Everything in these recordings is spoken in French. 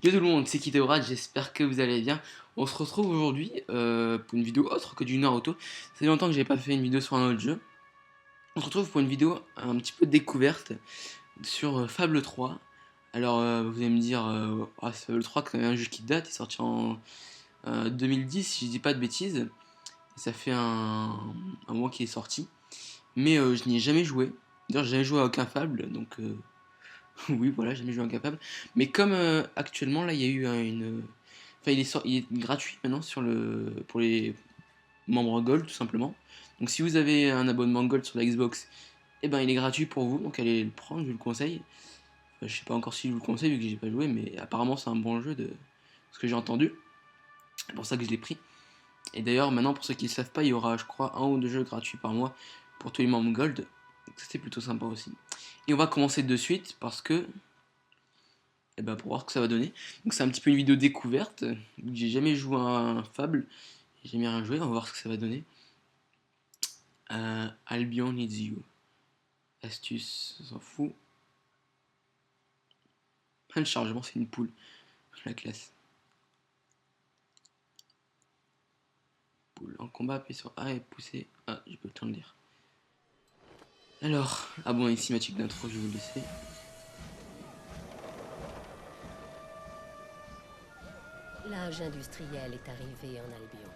Yo tout le monde, c'est Kiteorat, j'espère que vous allez bien. On se retrouve aujourd'hui pour une vidéo autre que du Naruto. Ça fait longtemps que j'ai pas fait une vidéo sur un autre jeu. On se retrouve pour une vidéo un petit peu découverte sur Fable 3. Alors vous allez me dire, Fable 3 quand même un jeu qui date, il est sorti en 2010 si je dis pas de bêtises. Et ça fait un mois qu'il est sorti. Mais je n'y ai jamais joué. D'ailleurs j'ai jamais joué à aucun Fable, donc oui, voilà, jamais joué incapable. Mais comme actuellement, là, il y a eu une. Enfin, il est gratuit maintenant pour les membres Gold, tout simplement. Donc, si vous avez un abonnement Gold sur la Xbox, eh ben, il est gratuit pour vous. Donc, allez le prendre, je vous le conseille. Enfin, je sais pas encore si je vous le conseille, vu que j'ai pas joué, mais apparemment, c'est un bon jeu de ce que j'ai entendu. C'est pour ça que je l'ai pris. Et d'ailleurs, maintenant, pour ceux qui ne le savent pas, il y aura, je crois, un ou deux jeux gratuits par mois pour tous les membres Gold. Donc, ça, c'est plutôt sympa aussi. Et on va commencer de suite parce que et ben pour voir ce que ça va donner. Donc c'est un petit peu une vidéo découverte. J'ai jamais joué à un Fable, j'ai jamais rien joué, on va voir ce que ça va donner. Albion needs you. Astuce, on s'en fout. Le chargement c'est une poule. La classe. Poule en combat, appuyez sur A et poussez. Ah, j'ai pas le temps de lire. Alors, ah bon, une cinématique d'intro, je vais vous laisser. L'âge industriel est arrivé en Albion.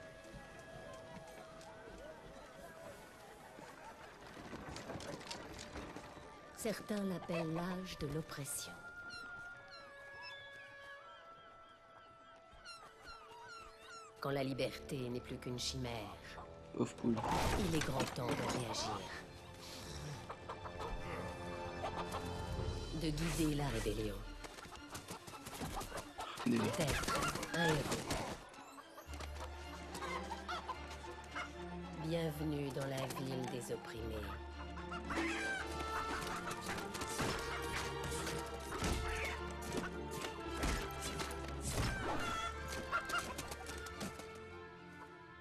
Certains l'appellent l'âge de l'oppression. Quand la liberté n'est plus qu'une chimère, Off poule. il est grand temps de réagir. De guider la rébellion. D'être un héros. Bienvenue dans la ville des opprimés.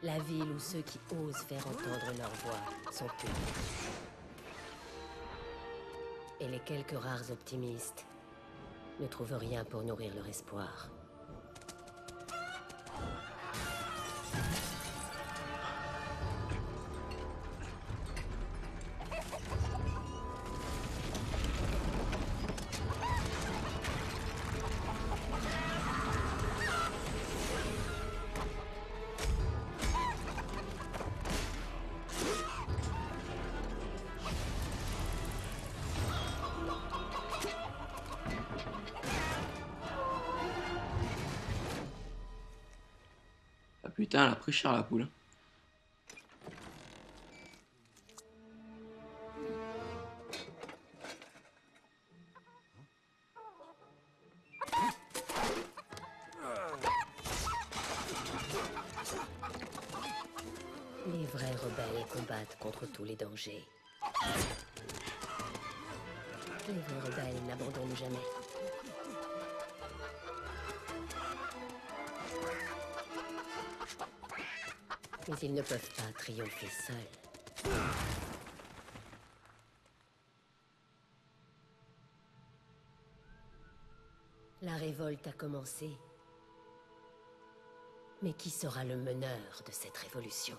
La ville où ceux qui osent faire entendre leur voix sont punis. Et les quelques rares optimistes ne trouvent rien pour nourrir leur espoir. Ah putain, elle a pris cher la poule. Les vrais rebelles combattent contre tous les dangers. Les vrais rebelles n'abandonnent jamais. Mais ils ne peuvent pas triompher seuls. La révolte a commencé. Mais qui sera le meneur de cette révolution?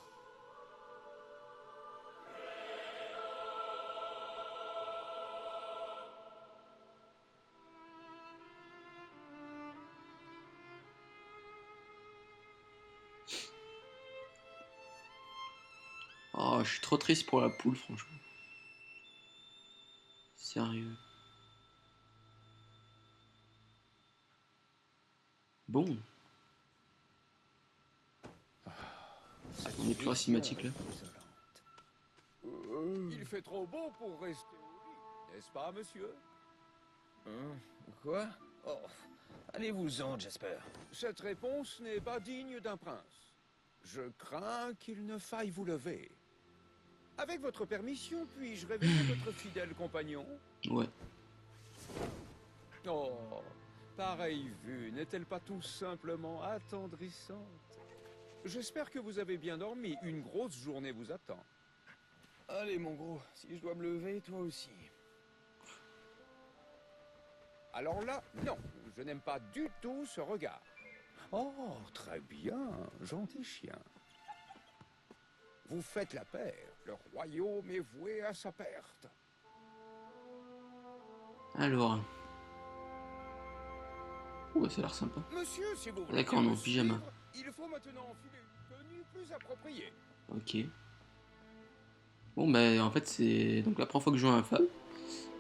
Oh, je suis trop triste pour la poule, franchement. Sérieux. Bon, on est plus à la cinématique là. Il fait trop beau pour rester au lit, n'est-ce pas, monsieur? Quoi? Oh, allez-vous-en, Jasper. Cette réponse n'est pas digne d'un prince. Je crains qu'il ne faille vous lever. Avec votre permission, puis-je réveiller votre fidèle compagnon? Ouais. Oh, pareille vue n'est-elle pas tout simplement attendrissante? J'espère que vous avez bien dormi. Une grosse journée vous attend. Allez, mon gros, si je dois me lever, toi aussi. Alors là, non, Je n'aime pas du tout ce regard. Oh, très bien, gentil chien. Vous faites la paire. Le royaume est voué à sa perte. Alors. Ouais, ça a l'air sympa. Monsieur, si vous voulez D'accord, bien non, me pyjama. suivre, il faut maintenant enfiler une tenue plus appropriée. Ok. Bon, bah, en fait, c'est donc la première fois que je joue à un Fab.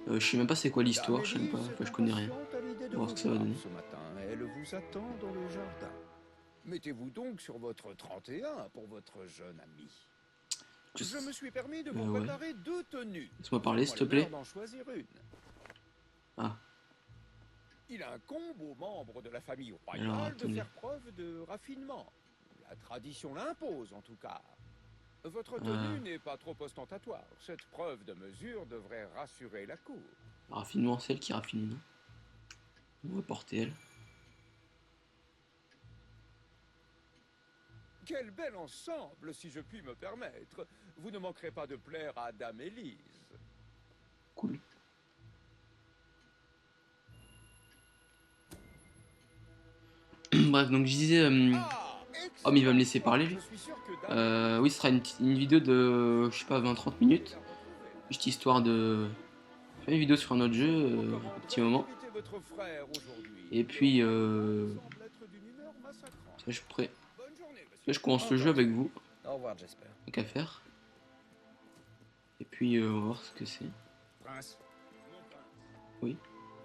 Je sais même pas c'est quoi l'histoire, je sais même pas. Enfin, je connais rien. impatiente à l'idée On de va voir vous ce que ça va voir donner. ce matin. Elle vous attend dans le jardin. Mettez-vous donc sur votre 31 pour votre jeune ami. Je me suis permis de vous Ouais. préparer 2 tenues. Laisse-moi parler, s'il te Faites-moi plaît. l'honneur d'en choisir une. Ah, Il incombe aux membres de la famille alors royale de attendez. faire preuve de raffinement. La tradition l'impose en tout cas. Votre Ah. tenue n'est pas trop ostentatoire. Cette preuve de mesure devrait rassurer la cour. Raffinement, c'est elle qui raffine, non? On va porter elle. Quel bel ensemble, si je puis me permettre. Vous ne manquerez pas de plaire à Dame Élise. Cool. Bref, donc je disais. Ah, Oh, mais il va me laisser parler, lui. je suis sûr que Dame Oui, ce sera une vidéo de, je sais pas, 20-30 minutes. l'a retrouvée. Juste histoire de faire une vidéo sur un autre jeu, un petit moment. Invitez votre frère aujourd'hui. Et puis, Le semble être d'une humeur massacrante. ça, je pourrais. Bonne journée, monsieur. Là, je commence le jeu avec vous, Au revoir, Jasper. tant qu'à faire. Et puis, on va voir ce que c'est. Prince.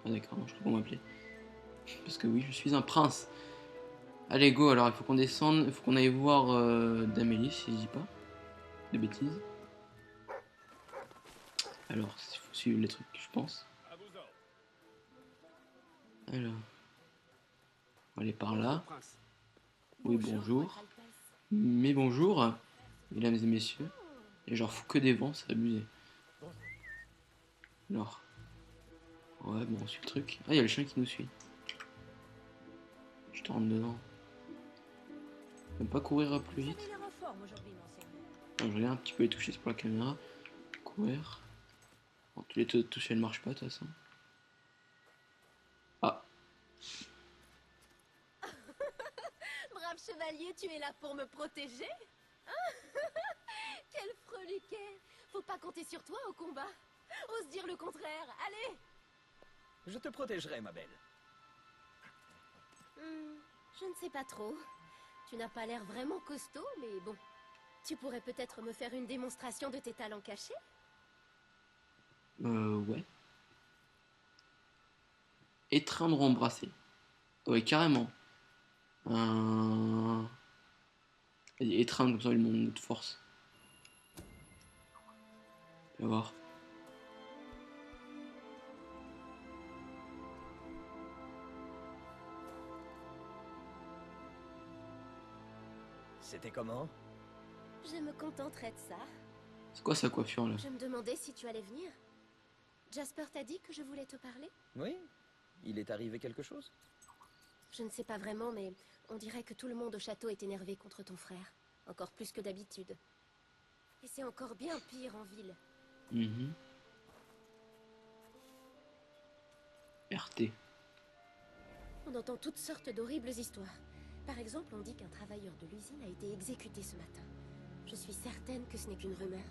Ah, d'accord, je crois qu'on m'appelait. Parce que oui, je suis un prince. Allez, go, alors il faut qu'on descende, il faut qu'on aille voir Damélie, si je dis pas de bêtises. Alors, il faut suivre les trucs, je pense. Alors, on va aller par là. Oui, bonjour. Mais bonjour, mesdames et messieurs. Et genre, faut que des vents, c'est abusé. Alors, ouais, bon, on suit le truc. Ah, il y a le chien qui nous suit. Je te rentre dedans. Je peux pas courir plus vite. Je regarde un petit peu les toucher pour la caméra. Courir. Bon, tous les touches elles marchent pas de toute façon. Ah, Brave chevalier, tu es là pour me protéger? Quel freluquet! Faut pas compter sur toi au combat. Ose dire le contraire, allez! Je te protégerai, ma belle. Je ne sais pas trop. Tu n'as pas l'air vraiment costaud, mais bon. Tu pourrais peut-être me faire une démonstration de tes talents cachés? ouais. Étreindre ou embrasser. Ouais, carrément. Vas-y, étreindre, comme ça il monte notre force. On va voir. C'était comment? Je me contenterai de ça. C'est quoi sa coiffure là? Je me demandais si tu allais venir. Jasper t'a dit que je voulais te parler? Oui? Il est arrivé quelque chose? Je ne sais pas vraiment, mais on dirait que tout le monde au château est énervé contre ton frère. Encore plus que d'habitude. Et c'est encore bien pire en ville. RT. On entend toutes sortes d'horribles histoires. Par exemple, on dit qu'un travailleur de l'usine a été exécuté ce matin. Je suis certaine que ce n'est qu'une rumeur.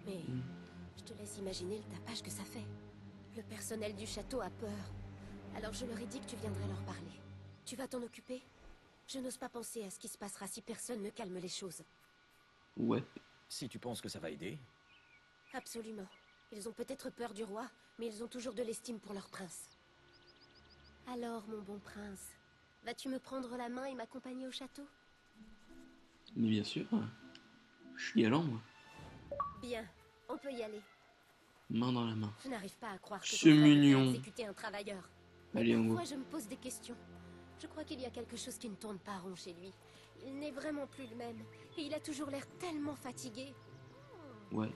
Mais je te laisse imaginer le tapage que ça fait. Le personnel du château a peur. Alors je leur ai dit que tu viendrais leur parler. Tu vas t'en occuper? Je n'ose pas penser à ce qui se passera si personne ne calme les choses. Ouais. Si tu penses que ça va aider. Absolument. Ils ont peut-être peur du roi, mais ils ont toujours de l'estime pour leur prince. Alors, mon bon prince, vas-tu me prendre la main et m'accompagner au château? Mais bien sûr. Je suis galant moi. Bien, on peut y aller. Main dans la main. Je n'arrive pas à croire que ton C'est frère ait mignon. exécuté un travailleur. Mais Allez, on parfois, go. je me pose des questions. Je crois qu'il y a quelque chose qui ne tourne pas rond chez lui. Il n'est vraiment plus le même. Et il a toujours l'air tellement fatigué. Ouais.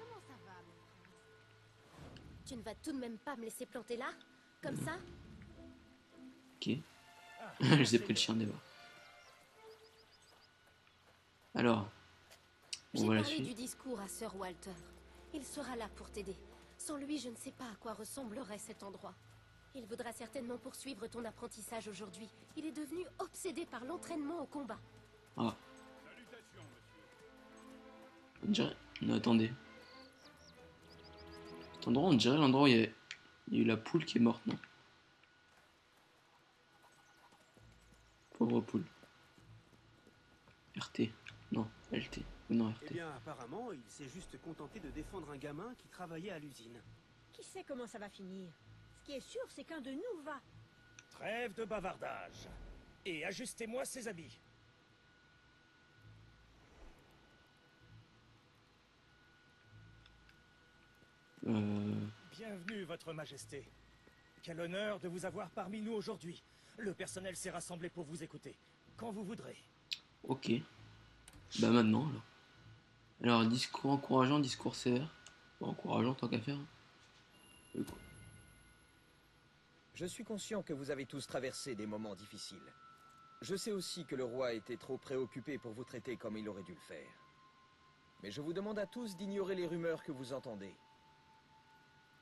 Tu ne vas tout de même pas me laisser planter là? Comme ça? Ok. Je les ai pris le chien des bas. Alors. On J'ai va la parlé suivre. du discours à Sir Walter. Il sera là pour t'aider. Sans lui, je ne sais pas à quoi ressemblerait cet endroit. Il voudra certainement poursuivre ton apprentissage aujourd'hui. Il est devenu obsédé par l'entraînement au combat. Ah. On dirait... Non, attendez. Cet endroit, on dirait l'endroit où il y a eu la poule qui est morte, non? Pauvre poule. RT. Non, LT. Non, RT. Eh bien, apparemment, il s'est juste contenté de défendre un gamin qui travaillait à l'usine. Qui sait comment ça va finir? Ce qui est sûr, c'est qu'un de nous va. Trêve de bavardage. Et ajustez-moi ses habits. Bienvenue, Votre Majesté. Quel honneur de vous avoir parmi nous aujourd'hui. Le personnel s'est rassemblé pour vous écouter. Quand vous voudrez. Ok. Bah maintenant, alors. Alors, discours encourageant, discours sévère. Bon, encourageant, tant qu'à faire. Je suis conscient que vous avez tous traversé des moments difficiles. Je sais aussi que le roi était trop préoccupé pour vous traiter comme il aurait dû le faire. Mais je vous demande à tous d'ignorer les rumeurs que vous entendez.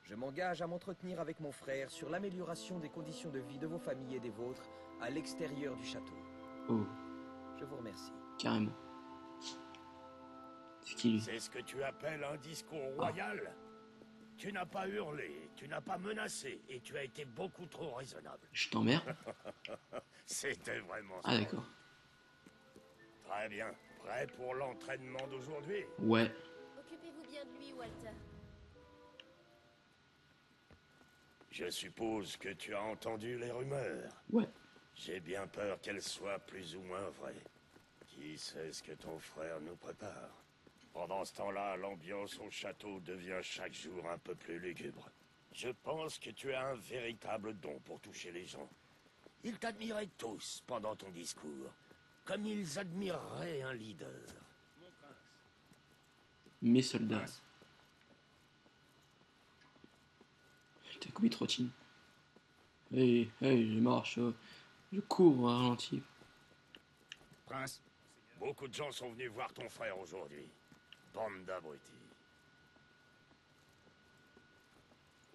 Je m'engage à m'entretenir avec mon frère sur l'amélioration des conditions de vie de vos familles et des vôtres à l'extérieur du château. Oh, Je vous remercie. carrément. C'est qui lui? C'est ce que tu appelles un discours royal? Tu n'as pas hurlé, tu n'as pas menacé, et tu as été beaucoup trop raisonnable. Je t'emmerde? C'était vraiment Ah ça. d'accord. Très bien. Prêt pour l'entraînement d'aujourd'hui? Ouais. Occupez-vous bien de lui, Walter. Je suppose que tu as entendu les rumeurs. Ouais. J'ai bien peur qu'elles soient plus ou moins vraies. Qui sait ce que ton frère nous prépare? Pendant ce temps-là, l'ambiance au château devient chaque jour un peu plus lugubre. Je pense que tu as un véritable don pour toucher les gens. Ils t'admiraient tous pendant ton discours, comme ils admireraient un leader. Mes soldats. Putain, comme il trottine. Hey, hey, je marche. Je cours à ralenti. Prince, Beaucoup de gens sont venus voir ton frère aujourd'hui. Bande d'abrutis.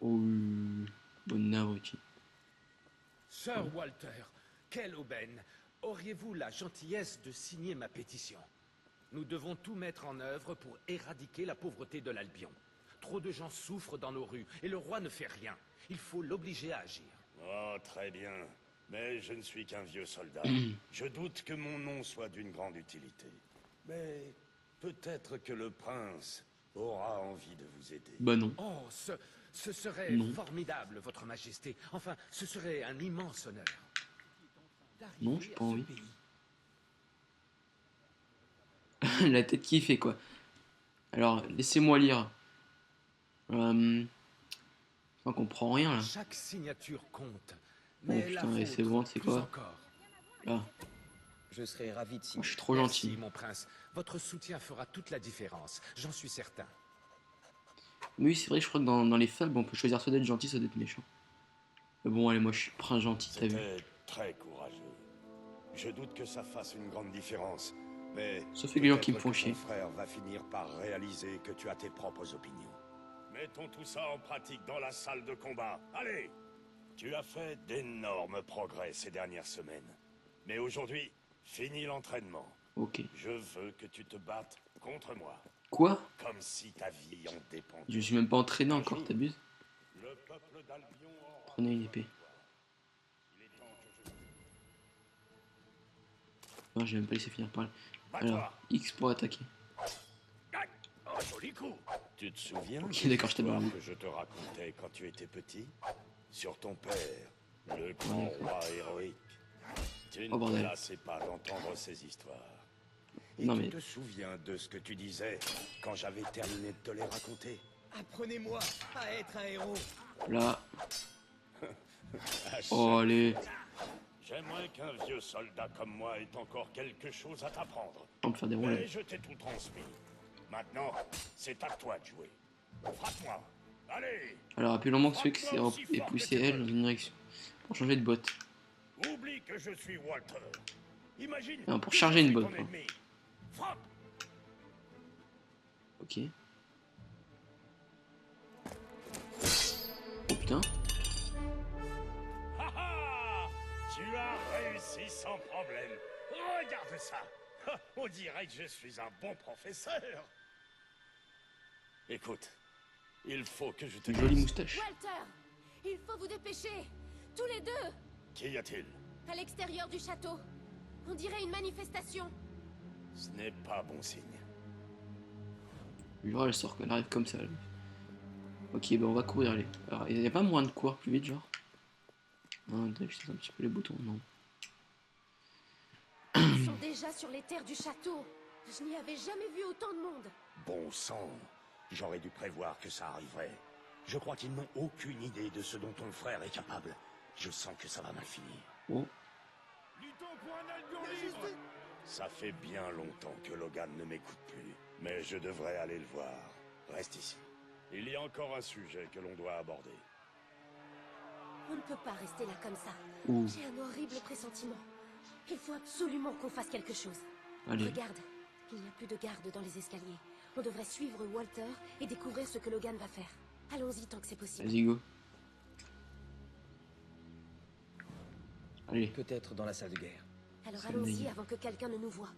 Oh, bonne abruti. Sir Walter, quelle aubaine! Auriez-vous la gentillesse de signer ma pétition? Nous devons tout mettre en œuvre pour éradiquer la pauvreté de l'Albion. Trop de gens souffrent dans nos rues, et le roi ne fait rien. Il faut l'obliger à agir. Oh, très bien. Mais je ne suis qu'un vieux soldat. Je doute que mon nom soit d'une grande utilité. Mais peut-être que le prince aura envie de vous aider. Bah non. Oh, ce serait Non. formidable, votre majesté. Enfin, ce serait un immense honneur. Non, j'ai D'arriver pas à ce envie. pays. La tête qui fait quoi. Alors, laissez-moi lire. Je comprends rien là. Chaque signature compte. Oh Mais la putain, et vôtre, c'est bon, c'est plus quoi encore. Là, Je serai ravi de moi signer. je suis trop Merci, gentil. mon prince. Votre soutien fera toute la différence. J'en suis certain. Mais oui, c'est vrai, je crois que dans les fables, on peut choisir soit d'être gentil, soit d'être méchant. Mais bon, allez, moi je suis prince gentil, t'as vu. C'était très courageux. Je doute que ça fasse une grande différence. Mais Sauf que les gens qui me peut-être font que chier. ton frère va finir par réaliser que tu as tes propres opinions. Mettons tout ça en pratique dans la salle de combat. Allez! Tu as fait d'énormes progrès ces dernières semaines. Mais aujourd'hui, finis l'entraînement. Ok. Je veux que tu te battes contre moi, Quoi? comme si ta vie en dépendait. Je suis même pas entraîné encore, t'abuses? Le peuple d'Albion aura... Prenez une épée. Il est temps que je... Non, j'ai même pas laissé finir par là. Bats-toi. Alors, X pour attaquer. Aïe! Oh, joli coup! Tu te souviens Ok, des d'accord, je t'ai histoires barré. que je te racontais quand tu étais petit? Sur ton père, le grand roi héroïque. Tu ne Oh, te bordel. lassais pas d'entendre ces histoires. Et Non, tu mais- te souviens de ce que tu disais quand j'avais terminé de te les raconter? Apprenez-moi à être un héros. Là. À Oh, chaque- allez. J'aimerais qu'un vieux soldat comme moi ait encore quelque chose à t'apprendre. On peut faire des Mais roulades. je t'ai tout transmis. Maintenant, c'est à toi de jouer. Frappe-moi. Allez! Alors, appelons-moi celui qui s'est poussé elle dans une direction. Pour changer de botte. Oublie que je suis Walter. Imagine. Non, pour que charger je une suis bonne, ton quoi. ennemi. Frappe. Ok. Oh putain. problème. Regarde ça. On dirait que je suis un bon professeur. Écoute, il faut que je te Une jolie dise. moustache. Walter, il faut vous dépêcher. Tous les deux, Qu'y a-t-il? à l'extérieur du château. On dirait une manifestation. Ce n'est pas bon signe. Genre elle sort, elle arrive comme ça. Là. Ok, bah on va courir, allez. Alors, il n'y a pas moyen de courir plus vite, genre. Non, je sais un petit peu les boutons, non. Ils sont déjà sur les terres du château. Je n'y avais jamais vu autant de monde. Bon sang, j'aurais dû prévoir que ça arriverait. Je crois qu'ils n'ont aucune idée de ce dont ton frère est capable. Je sens que ça va mal finir. Oh, Luttons pour un Albion libre. Ça fait bien longtemps que Logan ne m'écoute plus. Mais je devrais aller le voir. Reste ici. Il y a encore un sujet que l'on doit aborder. On ne peut pas rester là comme ça. ouh, J'ai un horrible pressentiment. Il faut absolument qu'on fasse quelque chose. allez. Regarde, il n'y a plus de garde dans les escaliers. On devrait suivre Walter et découvrir ce que Logan va faire. Allons-y tant que c'est possible. Vas-y, go. Allez, Peut-être dans la salle de guerre. Alors C'est allons-y dingue. avant que quelqu'un ne nous voie.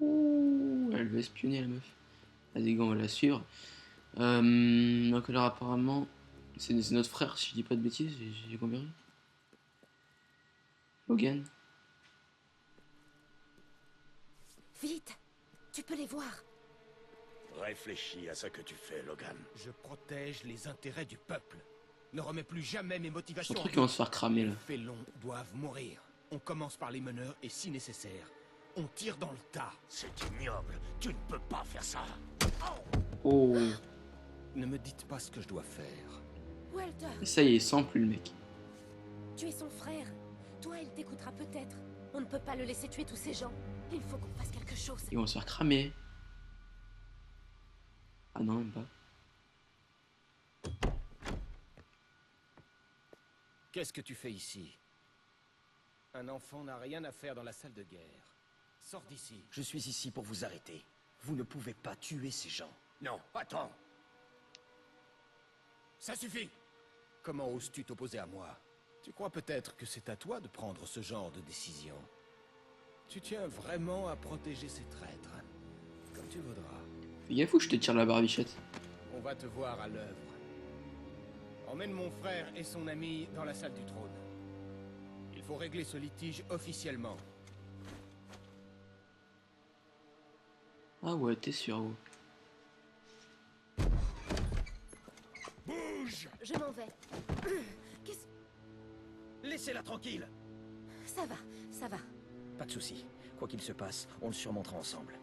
ouh, elle veut espionner la meuf. Vas-y, go, on va la suivre. Donc alors apparemment, c'est notre frère, si je dis pas de bêtises, j'ai compris. Logan. Vite, tu peux les voir. Réfléchis à ce que tu fais, Logan. Je protège les intérêts du peuple. Ne remets plus jamais mes Son motivations. truc, ils vont se faire cramer là. Les félons doivent mourir. On commence par les meneurs et si nécessaire, on tire dans le tas. C'est ignoble. Tu ne peux pas faire ça. Oh, Ne me dites pas ce que je dois faire. Walter, et ça y est, il sent plus le mec. tu es son frère. Toi, il t'écoutera peut-être. On ne peut pas le laisser tuer tous ces gens. Il faut qu'on fasse quelque chose. Ils vont se faire cramer. Ah non, même pas. Qu'est-ce que tu fais ici? Un enfant n'a rien à faire dans la salle de guerre. Sors d'ici. Je suis ici pour vous arrêter. Vous ne pouvez pas tuer ces gens. Non, attends. Ça suffit! Comment oses-tu t'opposer à moi? Tu crois peut-être que c'est à toi de prendre ce genre de décision. Tu tiens vraiment à protéger ces traîtres. Comme tu voudras. Fais gaffe ou je te tire la barbichette. On va te voir à l'œuvre. Emmène mon frère et son ami dans la salle du trône. Il faut régler ce litige officiellement. Ah ouais, t'es sûr, gros. Bouge! Je m'en vais. Qu'est-ce... Laissez-la tranquille. Ça va, ça va. Pas de souci. Quoi qu'il se passe, on le surmontera ensemble.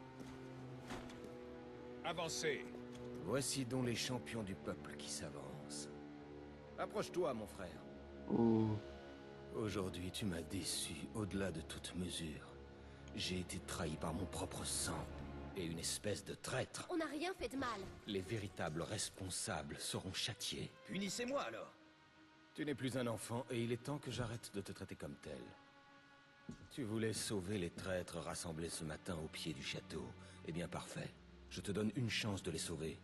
Avancez. Voici donc les champions du peuple qui s'avancent. Approche-toi, mon frère. Oh, Aujourd'hui, tu m'as déçu au-delà de toute mesure. J'ai été trahi par mon propre sang et une espèce de traître. On n'a rien fait de mal. Les véritables responsables seront châtiés. Punissez-moi alors. Tu n'es plus un enfant et il est temps que j'arrête de te traiter comme tel. Tu voulais sauver les traîtres rassemblés ce matin au pied du château. Eh bien parfait. Je te donne une chance de les sauver.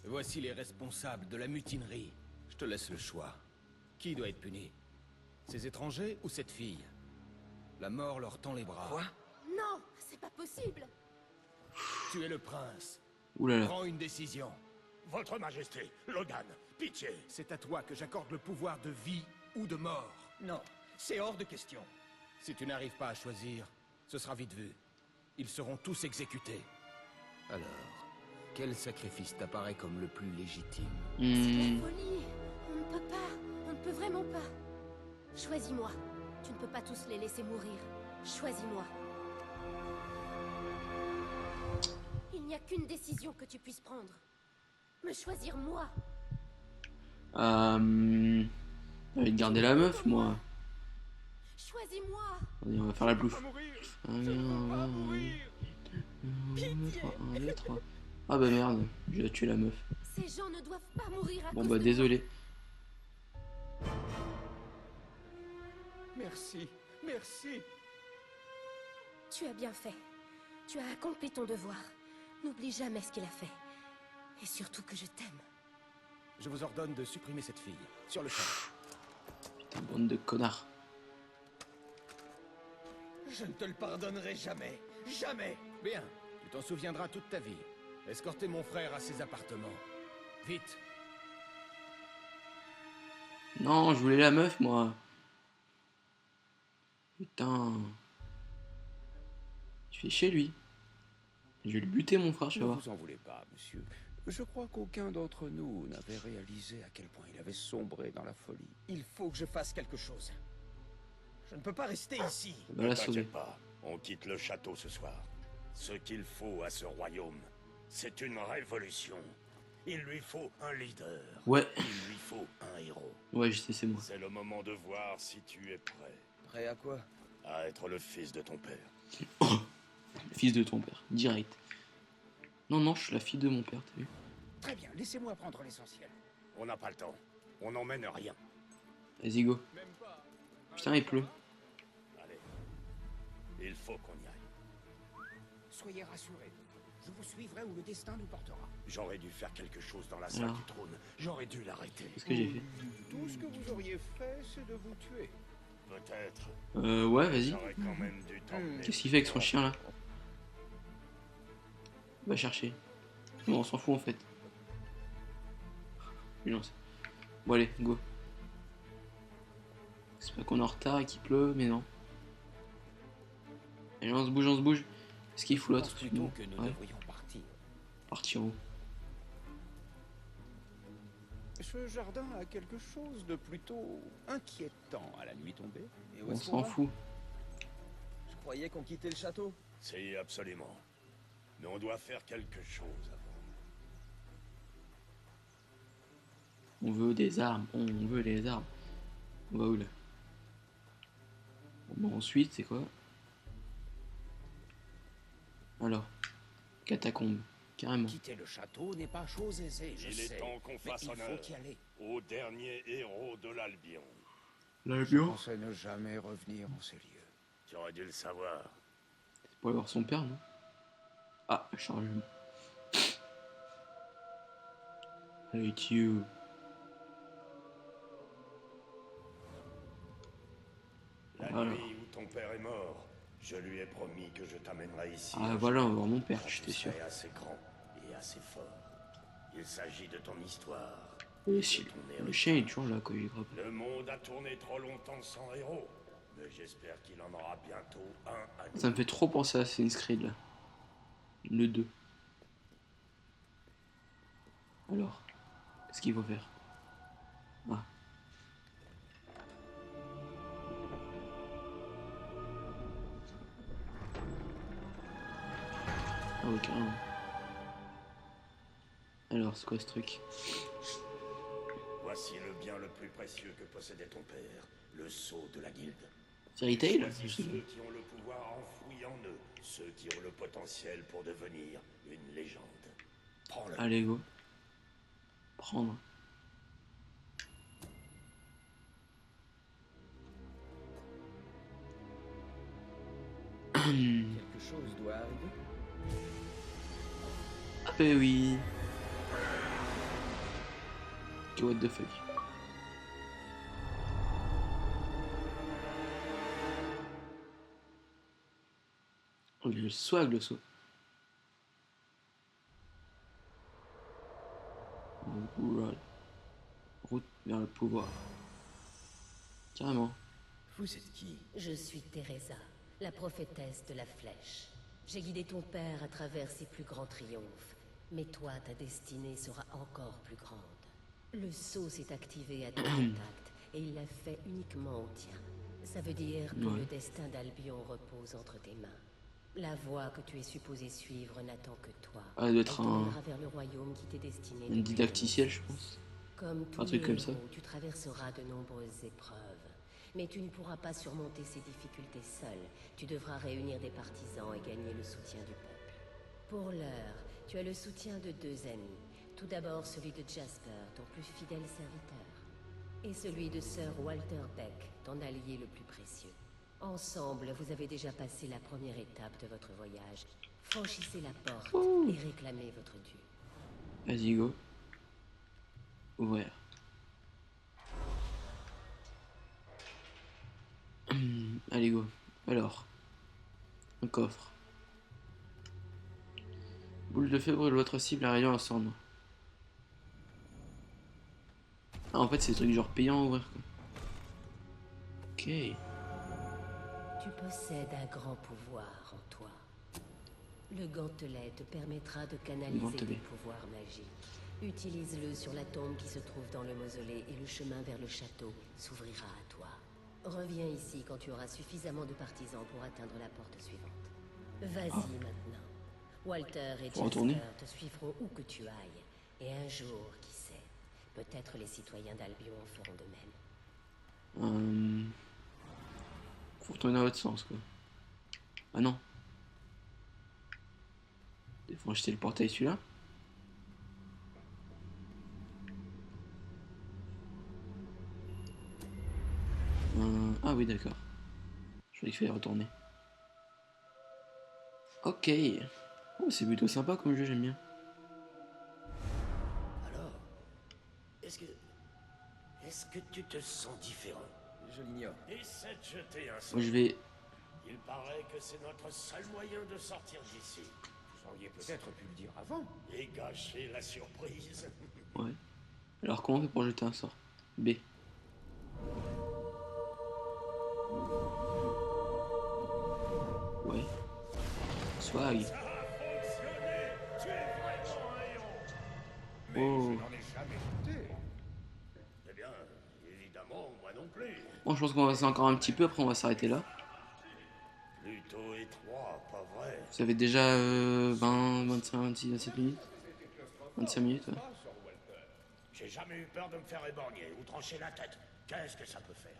Voici les responsables de la mutinerie. Je te laisse le choix. Qui doit être puni? Ces étrangers ou cette fille? La mort leur tend les bras. Quoi? Non, c'est pas possible. Tu es le prince. oulala. Prends une décision. Votre Majesté, Logan, pitié. C'est à toi que j'accorde le pouvoir de vie ou de mort. Non, c'est hors de question. Si tu n'arrives pas à choisir, ce sera vite vu. Ils seront tous exécutés. Alors, quel sacrifice t'apparaît comme le plus légitime? C'est de Hmm, la folie. On ne peut pas. On ne peut vraiment pas. Choisis-moi. Tu ne peux pas tous les laisser mourir. Choisis-moi. Il n'y a qu'une décision que tu puisses prendre. Me choisir moi. J'ai envie de garder la meuf, moi. Choisis-moi. Allez, on va faire la plouffe. mourir. 1, 2, 3. Ah bah merde, j'ai tué la meuf. Ces gens ne doivent pas mourir à Bon cause bah de désolé. Merci, merci. Tu as bien fait. Tu as accompli ton devoir. N'oublie jamais ce qu'il a fait. Et surtout que je t'aime. Je vous ordonne de supprimer cette fille. Sur le champ. Putain, bande de connards. Je ne te le pardonnerai jamais. Jamais. Bien, tu t'en souviendras toute ta vie. Escortez mon frère à ses appartements. Vite. Non, je voulais la meuf, moi. Putain. Je fais chez lui. Je vais le buter, mon frère, tu Ne vas voir. vous en voulez pas, monsieur. Je crois qu'aucun d'entre nous n'avait réalisé à quel point il avait sombré dans la folie. Il faut que je fasse quelque chose. Je ne peux pas rester ici. On va Ne la sauver. t'inquiète pas, on quitte le château ce soir. Ce qu'il faut à ce royaume, c'est une révolution. Il lui faut un leader. Ouais, Il lui faut un héros. ouais, je sais, c'est moi. C'est le moment de voir si tu es prêt Prêt à quoi? à être le fils de ton père. Le fils de ton père, direct. Non, non, je suis la fille de mon père, t'as vu? Très bien, laissez-moi prendre l'essentiel. On n'a pas le temps. On n'emmène rien. Vas-y, go. Même pas. Putain, il pleut. Allez. Il faut qu'on y aille. Soyez rassurés. Je vous suivrai où le destin nous portera. J'aurais dû faire quelque chose dans la salle Alors. du trône. J'aurais dû l'arrêter. Qu'est-ce que j'ai fait? Tout ce que vous auriez fait, c'est de vous tuer. Peut-être. Ouais, vas-y. J'aurais quand même dû t'emmener. Qu'est-ce qu'il fait avec son chien, là? Va chercher. Non, on s'en fout, en fait. Non, bon, allez, go. C'est pas qu'on est en retard et qu'il pleut, mais non. Allez, on se bouge, on se bouge. Qu'est-ce qu'il fout Je là? pense plutôt que nous Ouais, devrions partir. partir où? Ce jardin a quelque chose de plutôt inquiétant à la nuit tombée. Et où On est-ce qu'on s'en va? fout. Je croyais qu'on quittait le château. Si, absolument. Mais on doit faire quelque chose avant. On veut des armes, on veut les armes. On va où là? Bon, ensuite, c'est quoi? Alors, catacombe, carrément. Quitter le château n'est pas chose aisée, je Il sais. est temps qu'on Mais fasse il honneur faut y aller. au dernier héros de l'Albion. Je pensais ne jamais revenir en ces lieux. Tu aurais dû le savoir. C'est pour aller voir son père, non? Ah, chargement. I hate you. La Voilà. nuit où ton père est mort, je lui ai promis que je t'amènerai ici. Ah un voilà, on jour va voir mon père, quand j'étais tu sûr. serais assez grand et assez fort. Il s'agit de ton histoire. Et si, de ton le héritage. chien il est toujours là, quoi, il grappe. Le monde a tourné trop longtemps sans héros, mais j'espère qu'il en aura bientôt un à nous. Ça me fait trop penser à Assassin's Creed là. Le 2. Alors, qu'est-ce qu'il faut faire? Ah. Ah ok. Alors, c'est quoi ce truc? Voici le bien le plus précieux que possédait ton père, le sceau de la guilde. Fairy Tail? Choisis ceux qui ont le pouvoir enfoui en eux, ceux qui ont le potentiel pour devenir une légende. Prends-le. Allez, go. Prendre. Quelque chose doit arriver. Ah bah oui. Ok, what the fuck. Oh, il a le swag le saut. Oula. Route vers le pouvoir. Carrément. Vous êtes qui? Je suis Teresa, la prophétesse de la flèche. J'ai guidé ton père à travers ses plus grands triomphes. Mais toi, ta destinée sera encore plus grande. Le sceau s'est activé à ton contact, et il l'a fait uniquement au tien. Ça veut dire que Ouais. le destin d'Albion repose entre tes mains. La voie que tu es supposé suivre n'attend que toi. Ah, elle doit être Elle un t'emmènera vers le royaume qui t'est destiné. une depuis didacticielle, ton je enfance. pense. Comme tous truc les comme ça. héros, tu traverseras de nombreuses épreuves. Mais tu ne pourras pas surmonter ces difficultés seul. Tu devras réunir des partisans et gagner le soutien du peuple. Pour l'heure, tu as le soutien de deux amis. Tout d'abord celui de Jasper, ton plus fidèle serviteur. Et celui de Sir Walter Beck, ton allié le plus précieux. Ensemble, vous avez déjà passé la première étape de votre voyage. Franchissez la porte et réclamez votre dû. Vas-y, go. Ouvrir. Allez, go. Alors, Un coffre. Boule de feu brûle votre cible, un rayon incendie. Ah, en fait, c'est des trucs genre payants à ouvrir, quoi. Ok. Tu possèdes un grand pouvoir en toi. Le gantelet te permettra de canaliser gantelet. tes pouvoirs magiques. Utilise-le sur la tombe qui se trouve dans le mausolée et le chemin vers le château s'ouvrira à toi. Reviens ici quand tu auras suffisamment de partisans pour atteindre la porte suivante. Vas-y maintenant. Walter et Faut retourner. Jasper te suivront où que tu ailles. Et un jour, qui sait, peut-être les citoyens d'Albion feront de même. Faut retourner dans l'autre sens, quoi. Ah non. Il faut acheter le portail celui-là. Ah oui, d'accord. Je croyais qu'il fallait retourner. Ok. Oh, c'est plutôt sympa comme jeu, j'aime bien. Alors, est-ce que tu te sens différent? Je l'ignore. Essaie de jeter un Moi, je vais... Il paraît que c'est notre seul moyen de sortir d'ici. Vous auriez peut-être pu le dire avant. Et gâcher la surprise. Ouais. Alors, comment on fait pour jeter un sort? B. Ouais. Swag. Ça a fonctionné. Tu es vraiment un héros. Mais Oh. je n'en ai jamais douté. Eh bien, évidemment, moi non plus. Bon, je pense qu'on va passer encore un petit peu, après on va s'arrêter là. Plutôt étroit, pas vrai? Vous avez déjà 20, 25, 26, 27 minutes 25 minutes, ouais. J'ai jamais eu peur de me faire éborgner ou trancher la tête. Qu'est-ce que ça peut faire?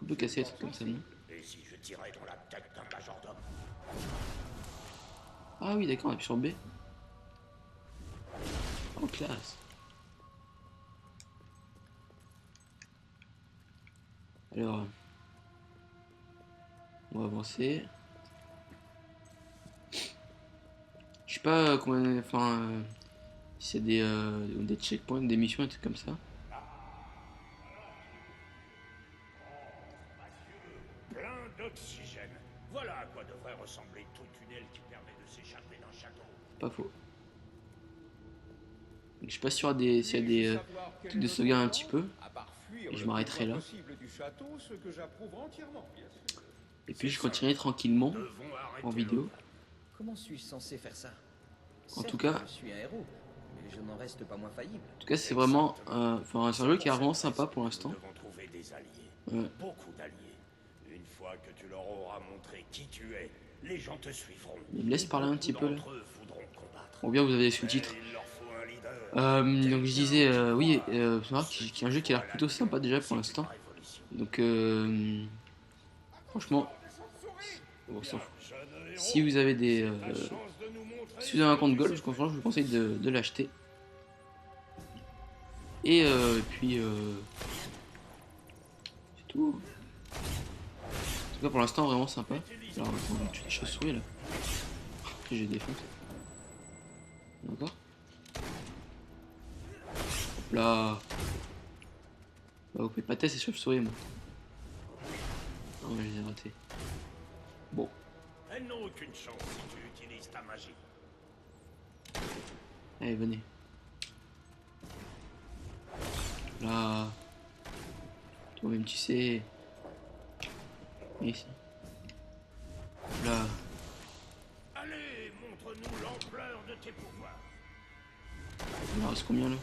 On peut casser des trucs comme ça, non? Et si je tirais dans la tête d'un majordome? Ah oui, d'accord, on appuie sur B. Oh, classe. Alors, on va avancer. Je sais pas combien, enfin, si c'est des checkpoints, des missions, et trucs comme ça. Plein d'oxygène. Voilà à quoi devrait ressembler tout tunnel qui permet de s'échapper d'un château. Pas faux. Donc, je sais pas s'il y a des trucs de sauvegarde un petit peu. Et je m'arrêterai là. Du château, ce que j'approuve entièrement, bien sûr. Et puis je continuerai tranquillement Devons arrêter en vidéo. Comment suis-je censé faire ça? En tout Certes, cas- je suis un héros, mais je n'en reste pas moins faillible. En tout cas, c'est vraiment enfin, c'est un jeu qui est vraiment sympa pour l'instant. Nous devons trouver des alliés. Ouais. Beaucoup d'alliés. Une fois que tu leur auras montré qui tu es, les gens te suivront. Il me laisse parler un petit peu là. D'entre eux voudront combattre. Bon, bien, vous avez les sous-titres. Mais il leur faut un leader. Donc je disais, oui, c'est vrai qu'il y a un jeu qui a l'air plutôt sympa déjà pour l'instant. Donc, franchement, on s'en fout. Si vous avez si vous avez un compte Gold, franchement, je vous conseille de l'acheter. Et puis, c'est tout. En tout cas, pour l'instant, vraiment sympa. Alors, attends, tu des chauves-souris là. J'ai des défonce. D'accord. Hop là. Bah, vous pouvez pas tester ces chauves-souris, moi. Non, mais je les ai ratés. Bon. Elles n'ont aucune chance si tu utilises ta magie. Allez, venez. Là. Toi-même, tu sais. Ici. Là. Allez, montre-nous l'ampleur de tes pouvoirs. Il en reste combien là?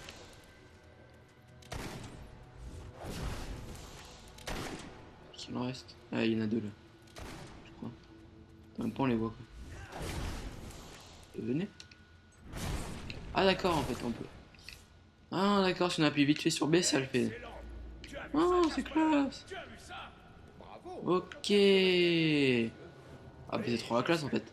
Qu'il en reste? Ah, il y en a deux là. Je crois. En même temps, on les voit quoi. Et venez. Ah, d'accord, en fait, on peut. Ah, d'accord, si on appuie vite fait sur B, ça le fait. Ah, c'est classe. Tu as vu ça? Ok. Ah, mais c'est trop la classe en fait.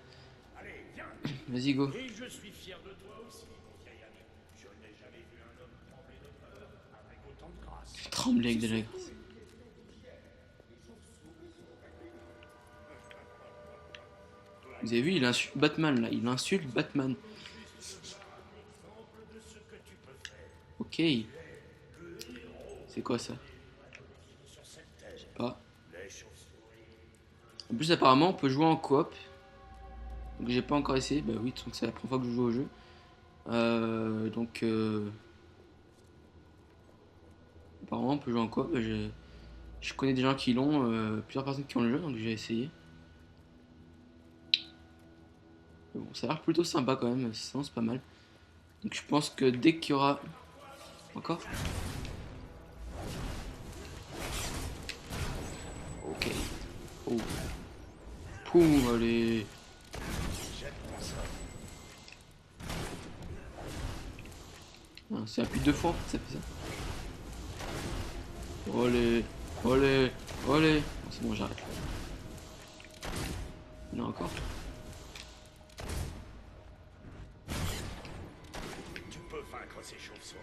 Allez, viens. Vas-y, go. Et je suis fier de toi aussi, mon vieil ami. Je n'ai jamais vu un homme trembler de peur avec autant de grâce. Trembler avec de la grâce. Vous avez vu, il insulte Batman là. Il insulte Batman. Ok. C'est quoi ça? Je sais pas. En plus, apparemment, on peut jouer en coop. Donc, j'ai pas encore essayé. Bah oui, donc c'est la première fois que je joue au jeu. Donc, apparemment, on peut jouer en coop. Bah, je connais des gens qui l'ont, plusieurs personnes qui ont le jeu, donc j'ai essayé. Mais bon, ça a l'air plutôt sympa quand même, sinon c'est pas mal. Donc je pense que dès qu'il y aura... Encore? Ok. Oh. Poum, allez. Ah, c'est appuyé 2 fois en fait, ça fait ça. Allez, allez, allez. Bon, c'est bon, j'arrête. Non, encore. Tu peux vaincre ces chauves-souris.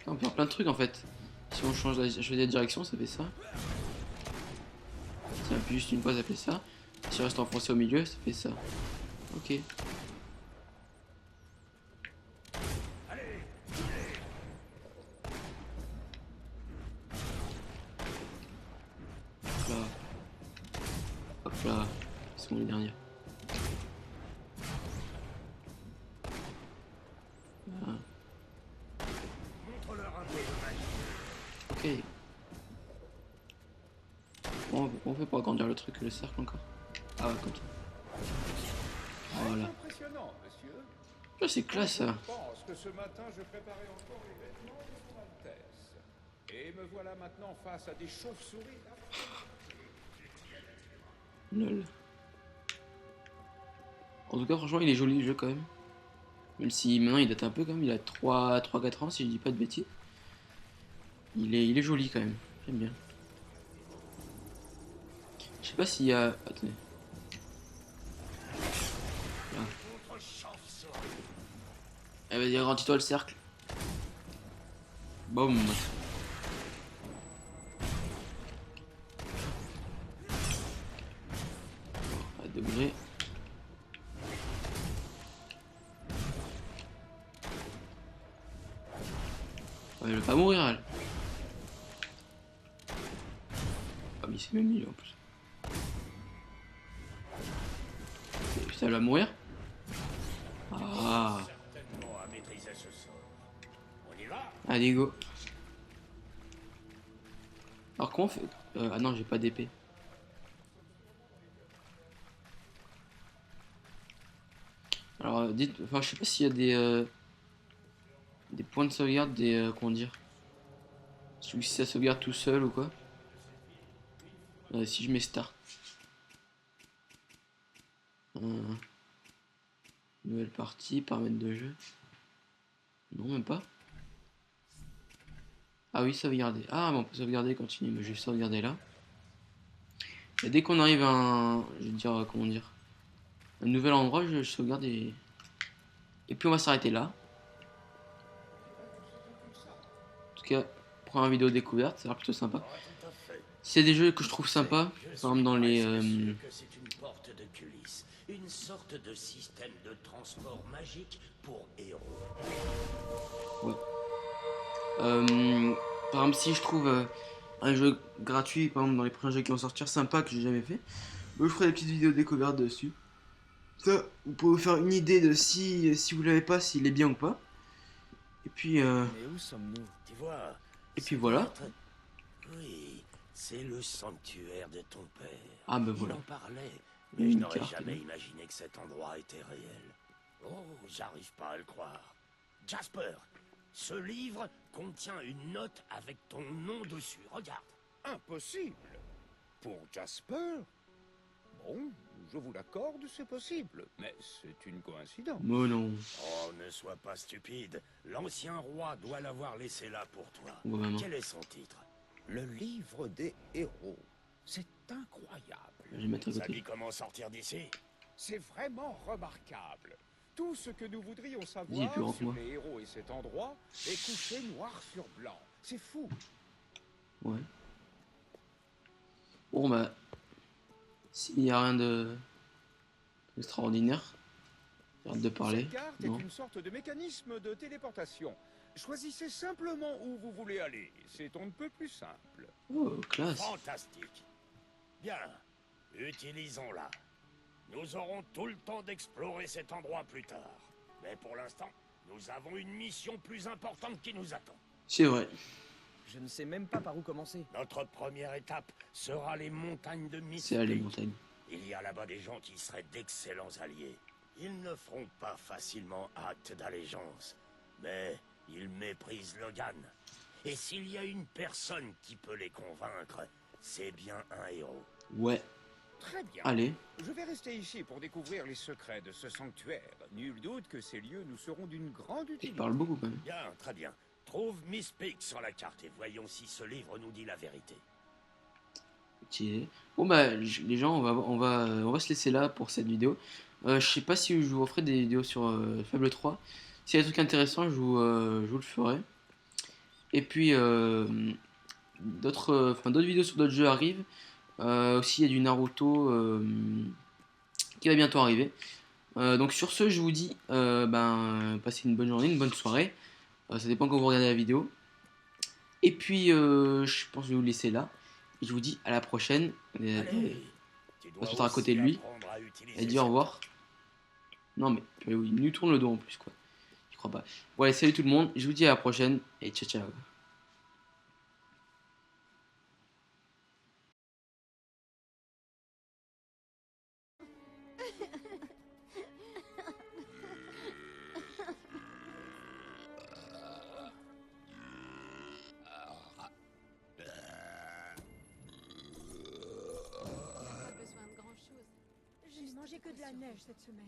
On peut faire plein de trucs en fait. Si on change la direction, ça fait ça. Si on appuie juste une fois, ça fait ça. Si on reste enfoncé au milieu, ça fait ça. Ok. Hop là. Hop là. C'est bon les derniers. Voilà. Montre-leur un peu de magie. Ok. Bon, on fait pour agrandir le truc, le cercle encore. Ah ouais, comme ça. Voilà. Impressionnant, monsieur. Là, c'est classe ça. Je pense que ce matin, je préparais encore les vêtements de son Altesse. Et me voilà maintenant face à des chauves-souris. Lol. En tout cas, franchement, il est joli le jeu quand même. Même si maintenant il date un peu quand même, il a 3-4 ans si je dis pas de bêtises. Il est joli quand même, j'aime bien. Je sais pas s'il y a... Attendez. Là. Eh vas-y, agrandis-toi le cercle. Boum. On va débouler. Ouais, elle va pas mourir elle. Ah mais il s'est même mis là en plus. Putain, elle va mourir. Ah. Certainement à maîtriser ce sort. On y va? Allez go. Alors comment on fait... ah non, j'ai pas d'épée. Alors dites... Enfin je sais pas s'il y a des points de sauvegarde, des... comment dire... Si ça sauvegarde tout seul ou quoi. Si je mets start. Nouvelle partie, paramètres de jeu. Non, même pas. Ah oui, sauvegarder. Ah, mais on peut sauvegarder, continuer. Mais je vais sauvegarder là. Et dès qu'on arrive à un... Je vais dire, comment dire... Un nouvel endroit, je sauvegarde et... Et puis on va s'arrêter là. En tout cas, première vidéo découverte, ça a l'air plutôt sympa. Tout à fait. C'est des jeux que je trouve sympas. Par exemple dans les... Que c'est une porte de culisse, une sorte de système de transport magique pour héros. Ouais. Par exemple, si je trouve un jeu gratuit, par exemple dans les prochains jeux qui vont sortir, sympa que j'ai jamais fait, je ferai des petites vidéos découvertes dessus. Ça, vous pouvez vous faire une idée de si vous l'avez pas, s'il est bien ou pas. Et puis, Mais où sommes-nous? Tu vois. et puis voilà. Oui, c'est le sanctuaire de ton père. Ah ben Il voilà. en parlait, mais Une je n'aurais carte. jamais imaginé que cet endroit était réel. Oh, j'arrive pas à le croire. Jasper, ce livre contient une note avec ton nom dessus. Regarde. Impossible. Pour Jasper? Bon, je vous l'accorde, c'est possible. Mais c'est une coïncidence. Mais non. Oh, ne sois pas stupide. L'ancien roi doit l'avoir laissé là pour toi. Ouais, maman. Quel est son titre? Le livre des héros. C'est incroyable. Je vais mettre à Ça côté. dit comment sortir d'ici? C'est vraiment remarquable. Tout ce que nous voudrions Il est savoir plus grand que sur moi. les héros et cet endroit est couché noir sur blanc. C'est fou. Ouais. Bon bah... S'il n'y a rien de... extraordinaire. J'arrête de parler. Cette carte Non. est une sorte de mécanisme de téléportation. Choisissez simplement où vous voulez aller. C'est on ne peut plus simple. Oh, classe. Fantastique. Bien, utilisons-la. Nous aurons tout le temps d'explorer cet endroit plus tard. Mais pour l'instant, nous avons une mission plus importante qui nous attend. C'est vrai. Je ne sais même pas par où commencer. Notre première étape sera les montagnes de Mist C'est là les Peak. montagnes. Il y a là-bas des gens qui seraient d'excellents alliés. Ils ne feront pas facilement acte d'allégeance, mais ils méprisent Logan. Et s'il y a une personne qui peut les convaincre, c'est bien un héros. Ouais. Très bien. Allez. Je vais rester ici pour découvrir les secrets de ce sanctuaire. Nul doute que ces lieux nous seront d'une grande Il utilité. parle beaucoup quand même. Bien, très bien. Trouve Mist Peak sur la carte et voyons si ce livre nous dit la vérité. Ok. Bon bah les gens, on va se laisser là pour cette vidéo. Je sais pas si je vous referai des vidéos sur Fable 3. S'il y a des trucs intéressants, je vous le ferai. Et puis d'autres vidéos sur d'autres jeux arrivent. Aussi il y a du Naruto qui va bientôt arriver. Donc sur ce, je vous dis passez une bonne journée, une bonne soirée. Ça dépend quand vous regardez la vidéo. Et puis je pense que je vais vous laisser là. Et je vous dis à la prochaine. Allez, tu On dois se mettra à côté de aussi lui. apprendre à utiliser Et dit au cette revoir. Non mais oui, il nous tourne le dos en plus quoi. Je crois pas. Bon allez, salut tout le monde. Je vous dis à la prochaine. Et ciao ciao. J'ai mangé que de la neige cette semaine.